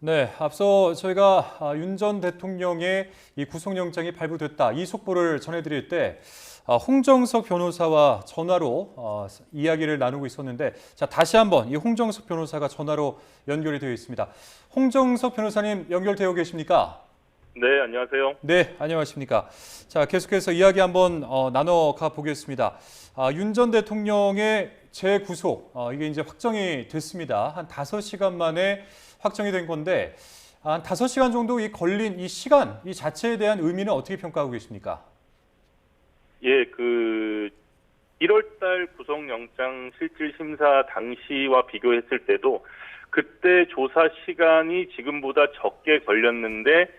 네, 앞서 저희가 윤 전 대통령의 이 구속영장이 발부됐다 이 속보를 전해드릴 때 홍정석 변호사와 전화로 이야기를 나누고 있었는데, 자, 다시 한번 이 홍정석 변호사가 전화로 연결이 되어 있습니다. 홍정석 변호사님 연결되어 계십니까? 네, 안녕하세요. 네, 안녕하십니까? 자, 계속해서 이야기 한번 나눠가 보겠습니다. 윤 전 대통령의 재구속, 이게 이제 확정이 됐습니다. 한 5시간 만에 확정이 된 건데, 한 5시간 정도 걸린 이 시간, 이 자체에 대한 의미는 어떻게 평가하고 계십니까? 예, 1월 달 구속영장 실질심사 당시와 비교했을 때도 그때 조사 시간이 지금보다 적게 걸렸는데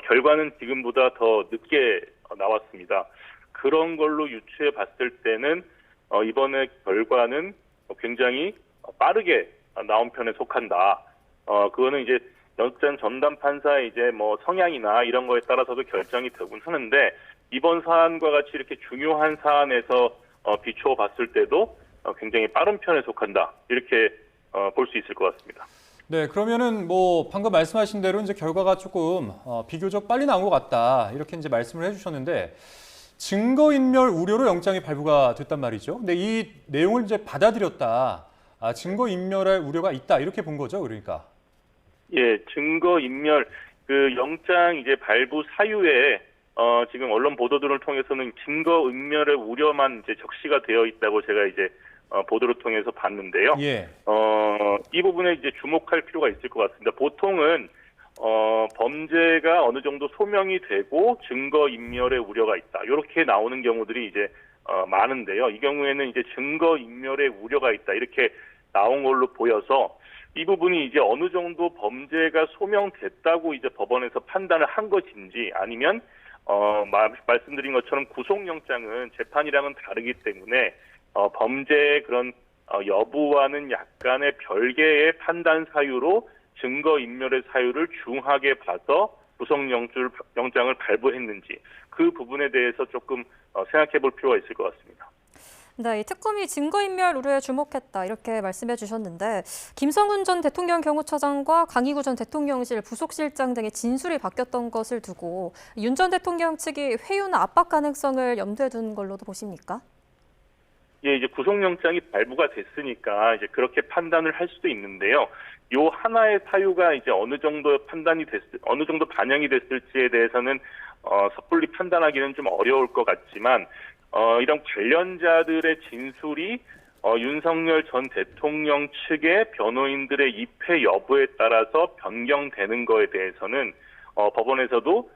결과는 지금보다 더 늦게 나왔습니다. 그런 걸로 유추해 봤을 때는 이번에 결과는 굉장히 빠르게 나온 편에 속한다. 그거는 이제 영장 전담 판사의 이제 뭐 성향이나 이런 거에 따라서도 결정이 되곤 하는데, 이번 사안과 같이 이렇게 중요한 사안에서 비추어 봤을 때도 굉장히 빠른 편에 속한다. 이렇게 볼 수 있을 것 같습니다. 네, 그러면은 뭐 방금 말씀하신 대로 이제 결과가 조금 비교적 빨리 나온 것 같다. 이렇게 이제 말씀을 해주셨는데, 증거인멸 우려로 영장이 발부가 됐단 말이죠. 근데 이 내용을 이제 받아들였다. 증거인멸할 우려가 있다. 이렇게 본 거죠, 그러니까. 예, 증거인멸, 영장 이제 발부 사유에, 지금 언론 보도들을 통해서는 증거인멸의 우려만 이제 적시가 되어 있다고 제가 이제, 보도를 통해서 봤는데요. 예. 이 부분에 이제 주목할 필요가 있을 것 같습니다. 보통은, 범죄가 어느 정도 소명이 되고 증거인멸의 우려가 있다. 이렇게 나오는 경우들이 이제, 많은데요. 이 경우에는 이제 증거인멸의 우려가 있다. 이렇게 나온 걸로 보여서, 이 부분이 이제 어느 정도 범죄가 소명됐다고 이제 법원에서 판단을 한 것인지, 아니면 말씀드린 것처럼 구속영장은 재판이랑은 다르기 때문에 범죄의 그런 여부와는 약간의 별개의 판단 사유로 증거인멸의 사유를 중하게 봐서 구속영장을 발부했는지, 그 부분에 대해서 조금 생각해 볼 필요가 있을 것 같습니다. 네, 이 특검이 증거인멸 우려에 주목했다 이렇게 말씀해 주셨는데, 김성훈 전 대통령 경호처장과 강희구 전 대통령실 부속실장 등의 진술이 바뀌었던 것을 두고 윤 전 대통령 측이 회유나 압박 가능성을 염두에 둔 걸로도 보십니까? 예, 이제 구속영장이 발부가 됐으니까 이제 그렇게 판단을 할 수도 있는데요. 요 하나의 사유가 이제 어느 정도 반영이 됐을지에 대해서는 섣불리 판단하기는 좀 어려울 것 같지만, 이런 관련자들의 진술이 윤석열 전 대통령 측의 변호인들의 입회 여부에 따라서 변경되는 거에 대해서는 법원에서도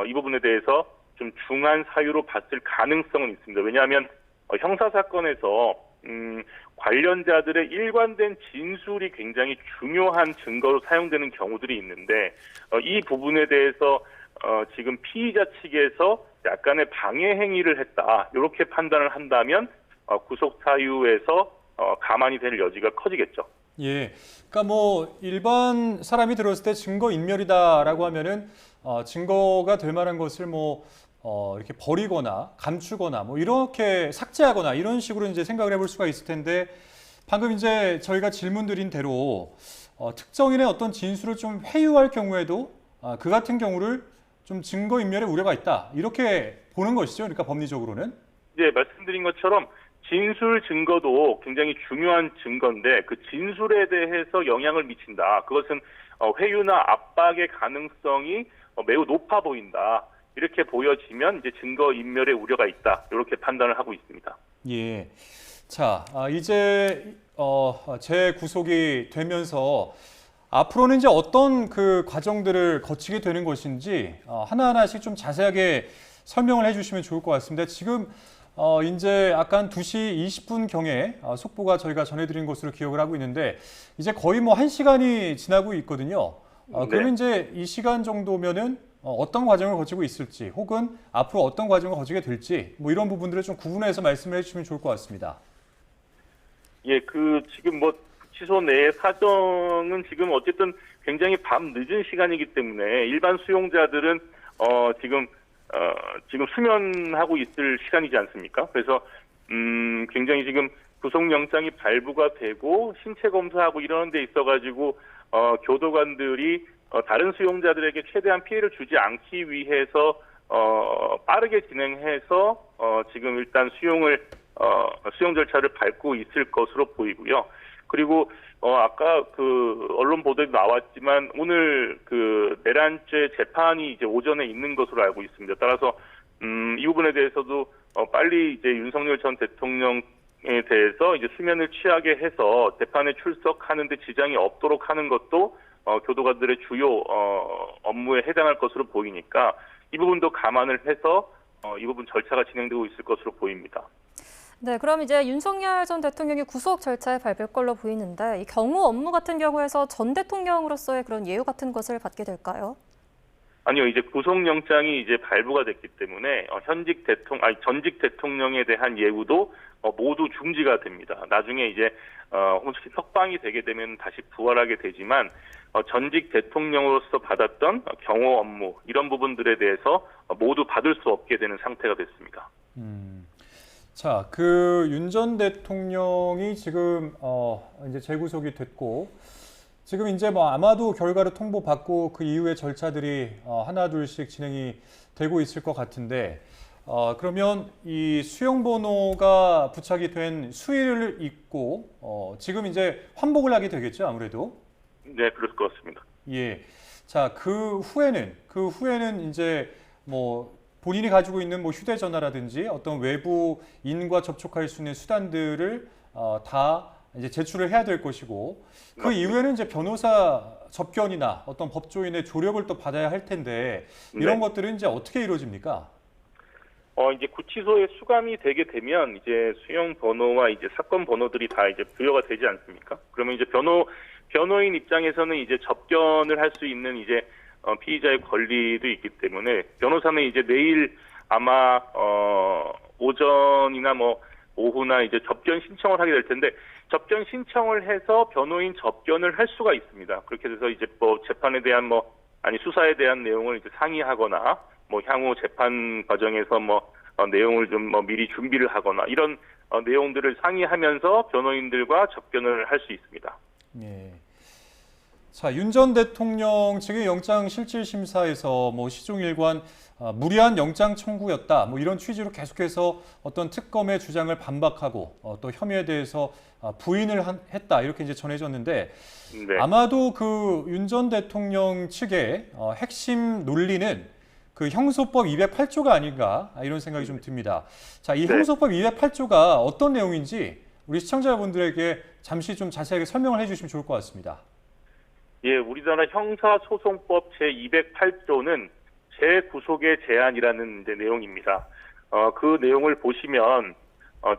이 부분에 대해서 좀 중한 사유로 봤을 가능성은 있습니다. 왜냐하면 형사사건에서 관련자들의 일관된 진술이 굉장히 중요한 증거로 사용되는 경우들이 있는데, 이 부분에 대해서 지금 피의자 측에서 약간의 방해 행위를 했다. 이렇게 판단을 한다면 구속 사유에서 가만히 될 여지가 커지겠죠. 예. 그러니까 뭐 일반 사람이 들었을 때 증거인멸이다라고 하면은 증거가 될 만한 것을 뭐 이렇게 버리거나 감추거나 뭐 이렇게 삭제하거나 이런 식으로 이제 생각을 해볼 수가 있을 텐데, 방금 이제 저희가 질문 드린 대로 특정인의 어떤 진술을 좀 회유할 경우에도 그 같은 경우를 좀 증거인멸의 우려가 있다. 이렇게 보는 것이죠. 그러니까 법리적으로는. 네, 말씀드린 것처럼 진술 증거도 굉장히 중요한 증거인데, 그 진술에 대해서 영향을 미친다. 그것은 회유나 압박의 가능성이 매우 높아 보인다. 이렇게 보여지면 이제 증거인멸의 우려가 있다. 이렇게 판단을 하고 있습니다. 예. 자, 이제 재구속이 되면서 앞으로는 이제 어떤 그 과정들을 거치게 되는 것인지 하나하나씩 좀 자세하게 설명을 해주시면 좋을 것 같습니다. 지금 이제 아까 한 2시 20분 경에 속보가 저희가 전해드린 것으로 기억을 하고 있는데, 이제 거의 뭐 1시간이 지나고 있거든요. 그러면 이제 이 시간 정도면은 어떤 과정을 거치고 있을지, 혹은 앞으로 어떤 과정을 거치게 될지, 뭐 이런 부분들을 좀 구분해서 말씀을 해주시면 좋을 것 같습니다. 예, 지금 뭐 취소 내의 사정은 지금 어쨌든 굉장히 밤 늦은 시간이기 때문에 일반 수용자들은 지금 수면하고 있을 시간이지 않습니까? 그래서 굉장히 지금 구속영장이 발부가 되고 신체 검사하고 이러는 데 있어가지고 교도관들이 다른 수용자들에게 최대한 피해를 주지 않기 위해서 빠르게 진행해서 지금 일단 수용 절차를 밟고 있을 것으로 보이고요. 그리고 아까 그 언론 보도에 나왔지만 오늘 그 내란죄 재판이 이제 오전에 있는 것으로 알고 있습니다. 따라서 이 부분에 대해서도 빨리 이제 윤석열 전 대통령에 대해서 이제 수면을 취하게 해서 재판에 출석하는데 지장이 없도록 하는 것도 교도관들의 주요 업무에 해당할 것으로 보이니까 이 부분도 감안을 해서 이 부분 절차가 진행되고 있을 것으로 보입니다. 네, 그럼 이제 윤석열 전 대통령이 구속 절차에 밟을 걸로 보이는데 이 경호 업무 같은 경우에서 전 대통령으로서의 그런 예우 같은 것을 받게 될까요? 아니요, 이제 구속영장이 이제 발부가 됐기 때문에 전직 대통령에 대한 예우도 모두 중지가 됩니다. 나중에 이제 혹시 석방이 되게 되면 다시 부활하게 되지만 전직 대통령으로서 받았던 경호 업무 이런 부분들에 대해서 모두 받을 수 없게 되는 상태가 됐습니다. 자, 그 윤 전 대통령이 지금 이제 재구속이 됐고 지금 이제 뭐 아마도 결과를 통보받고 그 이후의 절차들이 하나 둘씩 진행이 되고 있을 것 같은데 그러면 이 수용 번호가 부착이 된 수의를 입고 지금 이제 환복을 하게 되겠죠, 아무래도? 네, 그럴 것 같습니다. 예. 자, 그 후에는 이제 뭐 본인이 가지고 있는 뭐 휴대전화라든지 어떤 외부인과 접촉할 수 있는 수단들을 다 이제 제출을 해야 될 것이고 그 이후에는 이제 변호사 접견이나 어떤 법조인의 조력을 또 받아야 할 텐데 이런 네. 것들은 이제 어떻게 이루어집니까? 이제 구치소에 수감이 되게 되면 이제 수용 번호와 이제 사건 번호들이 다 이제 부여가 되지 않습니까? 그러면 이제 변호인 입장에서는 이제 접견을 할 수 있는 이제 피의자의 권리도 있기 때문에 변호사는 이제 내일 아마 오전이나 뭐 오후나 이제 접견 신청을 하게 될 텐데 접견 신청을 해서 변호인 접견을 할 수가 있습니다. 그렇게 돼서 이제 뭐 재판에 대한 수사에 대한 내용을 이제 상의하거나 뭐 향후 재판 과정에서 내용을 좀 미리 준비를 하거나 이런 내용들을 상의하면서 변호인들과 접견을 할 수 있습니다. 예. 자, 윤 전 대통령 측의 영장실질심사에서 뭐 시종일관 무리한 영장 청구였다. 뭐 이런 취지로 계속해서 어떤 특검의 주장을 반박하고 또 혐의에 대해서 부인을 했다. 이렇게 이제 전해졌는데 네. 아마도 그 윤 전 대통령 측의 핵심 논리는 그 형소법 208조가 아닌가 이런 생각이 좀 듭니다. 자, 이 네. 형소법 208조가 어떤 내용인지 우리 시청자분들에게 잠시 좀 자세하게 설명을 해주시면 좋을 것 같습니다. 예, 우리나라 형사소송법 제208조는 재구속의 제한이라는 이제 내용입니다. 그 내용을 보시면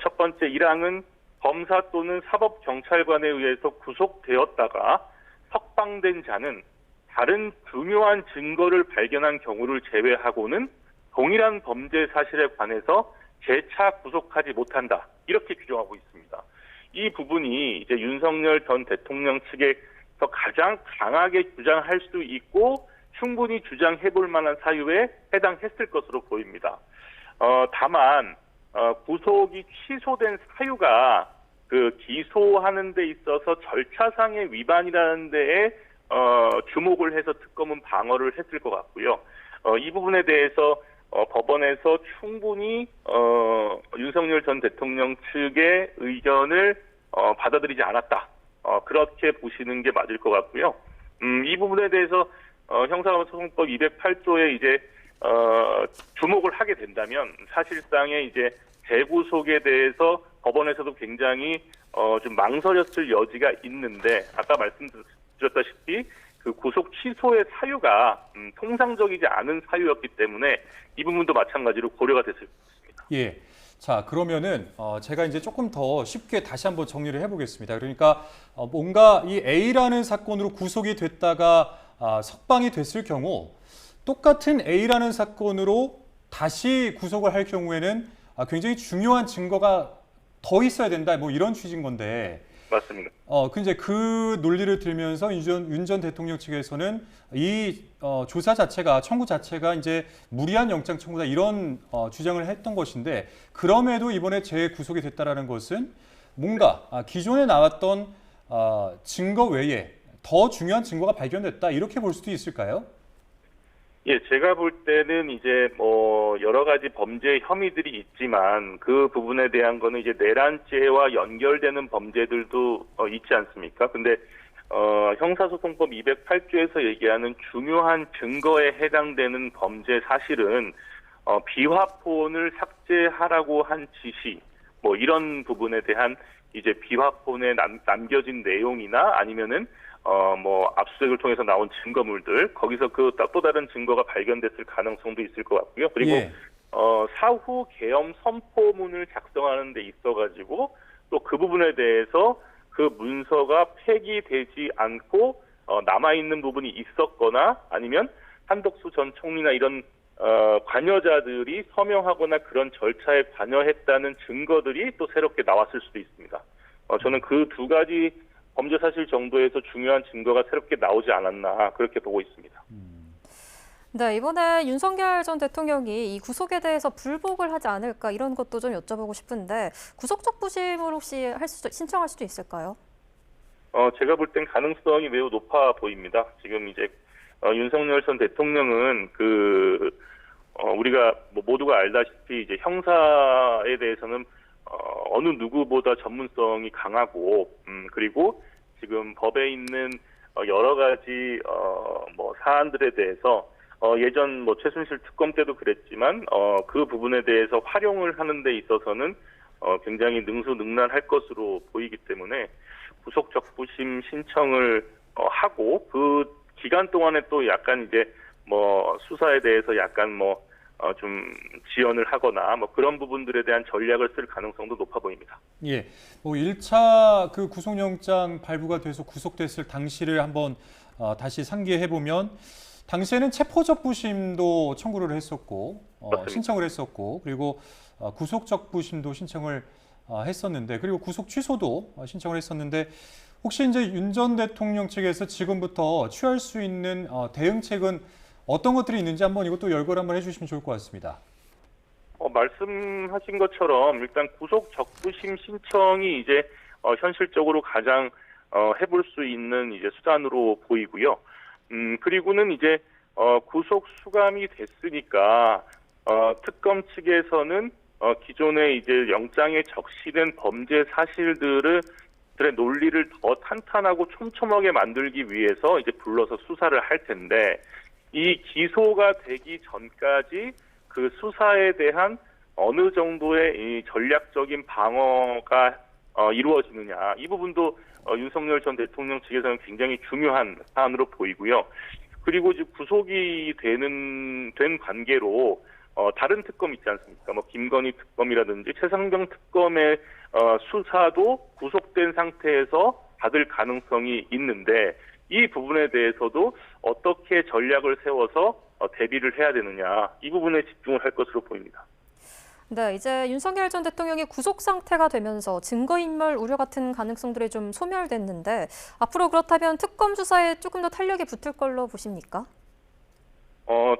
첫 번째 1항은 검사 또는 사법경찰관에 의해서 구속되었다가 석방된 자는 다른 중요한 증거를 발견한 경우를 제외하고는 동일한 범죄 사실에 관해서 재차 구속하지 못한다. 이렇게 규정하고 있습니다. 이 부분이 이제 윤석열 전 대통령 측에서 가장 강하게 주장할 수 있고 충분히 주장해볼 만한 사유에 해당했을 것으로 보입니다. 다만 구속이 취소된 사유가 그 기소하는 데 있어서 절차상의 위반이라는 데에 주목을 해서 특검은 방어를 했을 것 같고요. 이 부분에 대해서 법원에서 충분히 윤석열 전 대통령 측의 의견을 받아들이지 않았다. 그렇게 보시는 게 맞을 것 같고요. 이 부분에 대해서 형사소송법 208조에 이제 주목을 하게 된다면 사실상의 이제 재구속에 대해서 법원에서도 굉장히 좀 망설였을 여지가 있는데 아까 말씀드렸다시피 그 구속 취소의 사유가 통상적이지 않은 사유였기 때문에 이 부분도 마찬가지로 고려가 됐을 것입니다. 예. 자, 그러면은 제가 이제 조금 더 쉽게 다시 한번 정리를 해보겠습니다. 그러니까 뭔가 이 A라는 사건으로 구속이 됐다가 석방이 됐을 경우 똑같은 A라는 사건으로 다시 구속을 할 경우에는 굉장히 중요한 증거가 더 있어야 된다. 뭐 이런 취지인 건데. 맞습니다. 근데 그 논리를 들면서 윤 전 대통령 측에서는 이 조사 자체가 청구 자체가 이제 무리한 영장 청구다 이런 주장을 했던 것인데 그럼에도 이번에 재구속이 됐다라는 것은 뭔가 기존에 나왔던 증거 외에 더 중요한 증거가 발견됐다 이렇게 볼 수도 있을까요? 예, 제가 볼 때는 이제 뭐 여러 가지 범죄 혐의들이 있지만 그 부분에 대한 거는 이제 내란죄와 연결되는 범죄들도 있지 않습니까? 근데 형사소송법 208조에서 얘기하는 중요한 증거에 해당되는 범죄 사실은 비화폰을 삭제하라고 한 지시, 뭐 이런 부분에 대한 이제 비화폰에 남겨진 내용이나 아니면은 뭐 압수수색을 통해서 나온 증거물들 거기서 그 또 다른 증거가 발견됐을 가능성도 있을 것 같고요. 그리고 예. 사후 계엄 선포문을 작성하는 데 있어가지고 또 그 부분에 대해서 그 문서가 폐기되지 않고 남아있는 부분이 있었거나 아니면 한덕수 전 총리나 이런 관여자들이 서명하거나 그런 절차에 관여했다는 증거들이 또 새롭게 나왔을 수도 있습니다. 저는 그 두 가지 범죄 사실 정도에서 중요한 증거가 새롭게 나오지 않았나 그렇게 보고 있습니다. 네, 이번에 윤석열 전 대통령이 이 구속에 대해서 불복을 하지 않을까 이런 것도 좀 여쭤보고 싶은데 구속적 부심을 혹시 신청할 수도 있을까요? 제가 볼 땐 가능성이 매우 높아 보입니다. 지금 이제 윤석열 전 대통령은 우리가 모두가 알다시피 이제 형사에 대해서는 어느 누구보다 전문성이 강하고 그리고 지금 법에 있는 여러 가지 뭐 사안들에 대해서 예전 뭐 최순실 특검 때도 그랬지만 그 부분에 대해서 활용을 하는 데 있어서는 굉장히 능수능란할 것으로 보이기 때문에 구속적부심 신청을 하고 그 기간 동안에 또 약간 이제 뭐 수사에 대해서 약간 뭐 좀 지연을 하거나 뭐 그런 부분들에 대한 전략을 쓸 가능성도 높아 보입니다. 예, 뭐 1차 그 구속영장 발부가 돼서 구속됐을 당시를 한번 다시 상기해 보면 당시에는 체포적부심도 청구를 했었고 신청을 했었고 그리고 구속적부심도 신청을 했었는데 그리고 구속 취소도 신청을 했었는데 혹시 이제 윤 전 대통령 측에서 지금부터 취할 수 있는 대응책은 어떤 것들이 있는지 한번 이것도 열거를 한번 해주시면 좋을 것 같습니다. 말씀하신 것처럼 일단 구속 적부심 신청이 이제 현실적으로 가장 해볼 수 있는 이제 수단으로 보이고요. 그리고는 이제 구속 수감이 됐으니까 특검 측에서는 기존에 이제 영장에 적시된 범죄 사실들의 논리를 더 탄탄하고 촘촘하게 만들기 위해서 이제 불러서 수사를 할 텐데. 이 기소가 되기 전까지 그 수사에 대한 어느 정도의 이 전략적인 방어가 이루어지느냐 이 부분도 윤석열 전 대통령 측에서는 굉장히 중요한 사안으로 보이고요. 그리고 이제 구속이 된 관계로 다른 특검 있지 않습니까? 뭐 김건희 특검이라든지 최상병 특검의 수사도 구속된 상태에서 받을 가능성이 있는데. 이 부분에 대해서도 어떻게 전략을 세워서 대비를 해야 되느냐 이 부분에 집중을 할 것으로 보입니다. 네, 이제 윤석열 전 대통령이 구속 상태가 되면서 증거인멸 우려 같은 가능성들이 좀 소멸됐는데 앞으로 그렇다면 특검 수사에 조금 더 탄력이 붙을 걸로 보십니까?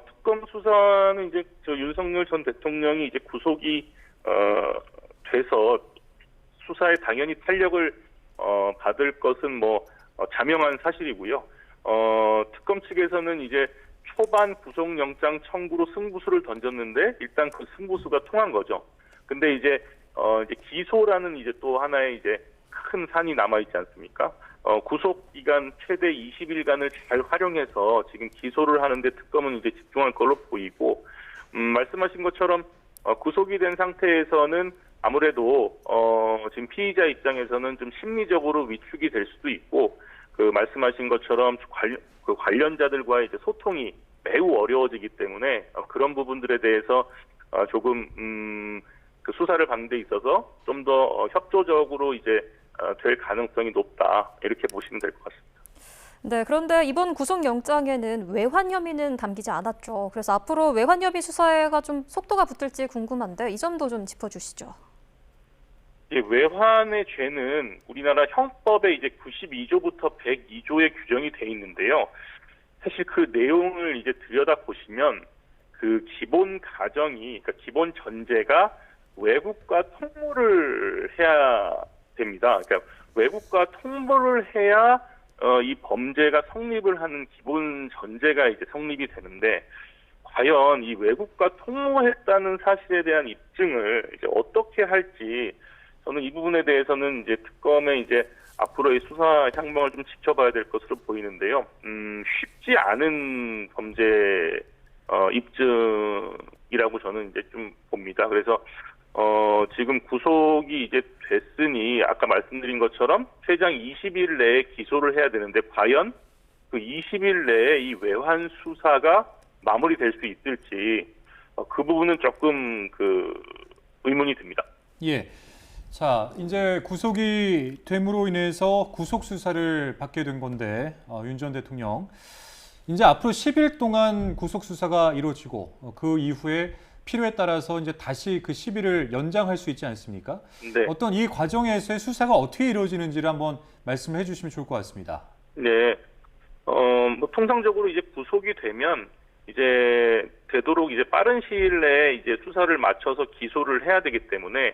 특검 수사는 이제 윤석열 전 대통령이 이제 구속이 돼서 수사에 당연히 탄력을 받을 것은 뭐 자명한 사실이고요. 특검 측에서는 이제 초반 구속영장 청구로 승부수를 던졌는데 일단 그 승부수가 통한 거죠. 근데 이제 기소라는 이제 또 하나의 이제 큰 산이 남아 있지 않습니까? 구속 기간 최대 20일간을 잘 활용해서 지금 기소를 하는데 특검은 이제 집중할 걸로 보이고, 말씀하신 것처럼 구속이 된 상태에서는 아무래도 지금 피의자 입장에서는 좀 심리적으로 위축이 될 수도 있고, 그 말씀하신 것처럼 관련자들과의 이제 소통이 매우 어려워지기 때문에 그런 부분들에 대해서 조금 그 수사를 받는 데 있어서 좀 더 협조적으로 이제 될 가능성이 높다, 이렇게 보시면 될 것 같습니다. 네, 그런데 이번 구속영장에는 외환 혐의는 담기지 않았죠. 그래서 앞으로 외환 혐의 수사에가 좀 속도가 붙을지 궁금한데 이 점도 좀 짚어주시죠. 예, 외환의 죄는 우리나라 형법에 이제 92조부터 102조에 규정이 돼 있는데요. 사실 그 내용을 이제 들여다 보시면 그 기본 가정이, 그러니까 기본 전제가 외국과 통보를 해야 됩니다. 그러니까 외국과 통보를 해야 이 범죄가 성립을 하는 기본 전제가 이제 성립이 되는데, 과연 이 외국과 통모했다는 사실에 대한 입증을 이제 어떻게 할지, 저는 이 부분에 대해서는 이제 특검의 이제 앞으로의 수사 향방을 좀 지켜봐야 될 것으로 보이는데요. 쉽지 않은 범죄 입증이라고 저는 이제 좀 봅니다. 그래서 지금 구속이 이제 됐으니 아까 말씀드린 것처럼 최장 20일 내에 기소를 해야 되는데, 과연 그 20일 내에 이 외환 수사가 마무리될 수 있을지 그 부분은 조금 의문이 듭니다. 예. 자, 이제 구속이 됨으로 인해서 구속 수사를 받게 된 건데 윤 전 대통령 이제 앞으로 10일 동안 구속 수사가 이루어지고 그 이후에 필요에 따라서 이제 다시 그 10일을 연장할 수 있지 않습니까? 네. 어떤 이 과정에서의 수사가 어떻게 이루어지는지를 한번 말씀해 주시면 좋을 것 같습니다. 네. 뭐 통상적으로 이제 구속이 되면 이제 되도록 이제 빠른 시일 내에 이제 수사를 마쳐서 기소를 해야 되기 때문에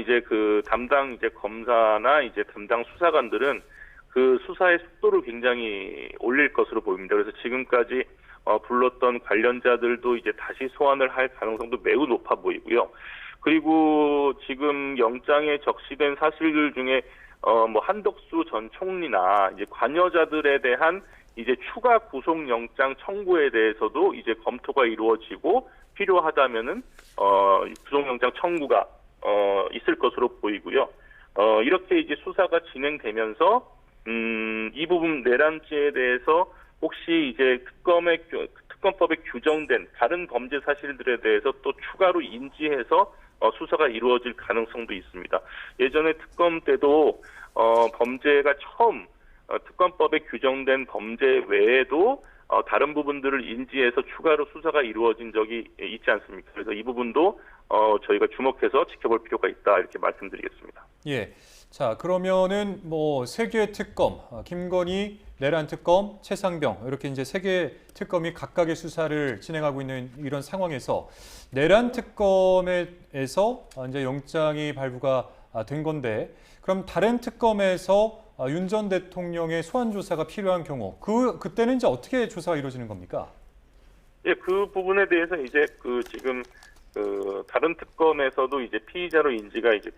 이제 그 담당 이제 검사나 이제 담당 수사관들은 그 수사의 속도를 굉장히 올릴 것으로 보입니다. 그래서 지금까지 불렀던 관련자들도 이제 다시 소환을 할 가능성도 매우 높아 보이고요. 그리고 지금 영장에 적시된 사실들 중에 뭐 한덕수 전 총리나 이제 관여자들에 대한 이제 추가 구속영장 청구에 대해서도 이제 검토가 이루어지고 필요하다면은 구속영장 청구가 있을 것으로 보이고요. 이렇게 이제 수사가 진행되면서 이 부분 내란죄에 대해서 혹시 이제 특검법에 규정된 다른 범죄 사실들에 대해서 또 추가로 인지해서 수사가 이루어질 가능성도 있습니다. 예전에 특검 때도 범죄가 처음 특검법에 규정된 범죄 외에도 다른 부분들을 인지해서 추가로 수사가 이루어진 적이 있지 않습니까? 그래서 이 부분도 저희가 주목해서 지켜볼 필요가 있다, 이렇게 말씀드리겠습니다. 예. 자, 그러면은 뭐 세 개의 특검, 김건희 내란 특검, 최상병 이렇게 이제 세 개의 특검이 각각의 수사를 진행하고 있는 이런 상황에서 내란 특검에서 이제 영장이 발부가 된 건데, 그럼 다른 특검에서 윤 전 대통령의 소환 조사가 필요한 경우 그때는 이제 어떻게 조사가 이루어지는 겁니까? 예, 그 부분에 대해서 이제 지금 다른 특검에서도 이제 피의자로 인지가 이제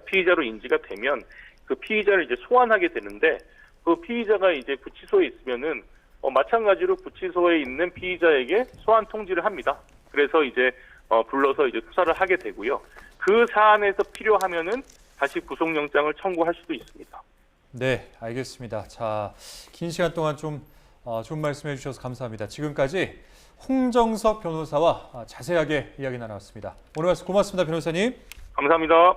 피의자로 인지가 되면 그 피의자를 이제 소환하게 되는데, 그 피의자가 이제 구치소에 있으면은 마찬가지로 구치소에 있는 피의자에게 소환 통지를 합니다. 그래서 이제 불러서 이제 수사를 하게 되고요. 그 사안에서 필요하면은 다시 구속영장을 청구할 수도 있습니다. 네, 알겠습니다. 자, 긴 시간 동안 좀 좋은 말씀해 주셔서 감사합니다. 지금까지 홍정석 변호사와 자세하게 이야기 나눠봤습니다. 오늘 말씀 고맙습니다, 변호사님. 감사합니다.